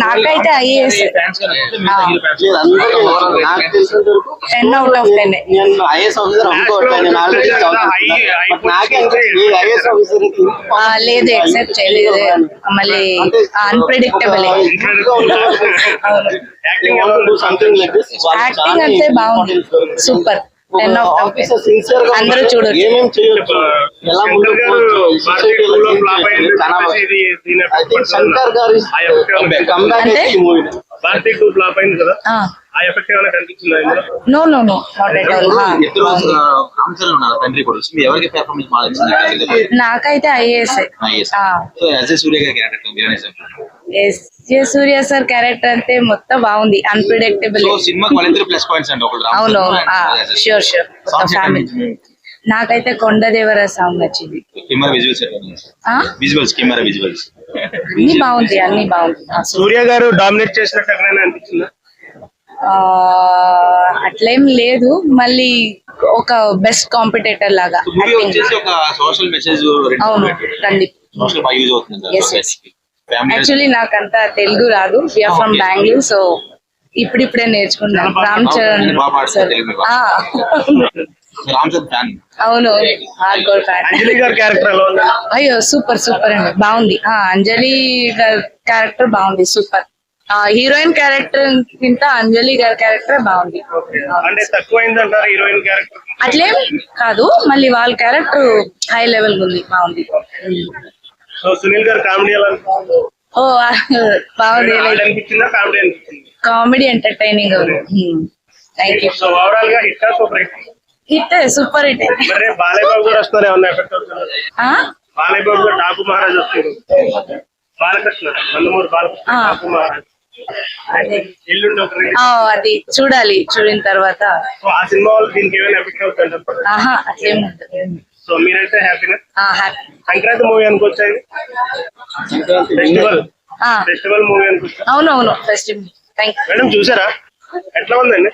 నాకైతే ఐఏఎస్ 10/10. లేదు ఎక్సెప్ట్ చేయలేదు, మళ్ళీ అన్ప్రెడిక్టబుల్. యాక్టింగ్ అంటే బాగుంది, సూపర్. 10/10. అందరూ చూడొచ్చు. నో నో నో, నాకైతే ఐఏఎస్. సూర్య సార్ క్యారెక్టర్ అంటే మొత్తం బాగుంది, అన్ప్రెడిక్టబుల్. అవును, ష్యూర్ ష్యూర్. ఫ్యామిలీ. నాకైతే కొండదేవర సాంగ్ నచ్చింది. అన్ని బాగుంది, అన్ని బాగుంది. సూర్య గారు డామినేట్ చేసినట్టు అనిపించిందా? అట్లేం లేదు, మళ్ళీ ఒక బెస్ట్ కాంపిటేటర్ లాగా. అవును, యాక్చువల్లీ నాకంతా తెలుగు రాదు, వీఆర్ ఫ్రమ్ బెంగళూరు, సో ఇప్పుడిప్పుడే నేర్చుకున్నాను. రామ్ చరణ్ సార్. అవును, హార్డ్కోర్ ఫ్యాన్. అయ్యో సూపర్ సూపర్ అండి, బాగుంది. అంజలి గారి క్యారెక్టర్ బాగుంది, సూపర్. హీరోయిన్ క్యారెక్టర్ కింద అంజలి గారి క్యారెక్టర్ బాగుంది. అట్లేం కాదు, మళ్ళీ వాళ్ళ క్యారెక్టర్ హై లెవెల్ ఉంది, బాగుంది. ఓ బాగుంది, comedy entertaining. Thank you. Hit, super hit. అది చూడాలి, చూడిన తర్వాత. అట్లేం ఉంటుంది. సంక్రాంతి మూవీ అనుకోవచ్చా? ఫెస్టివల్ మూవీ అనుకోవచ్చా? అవునవును, ఫెస్టివల్. Thank you. మేడం చూసారా, ఎట్లా ఉందండి?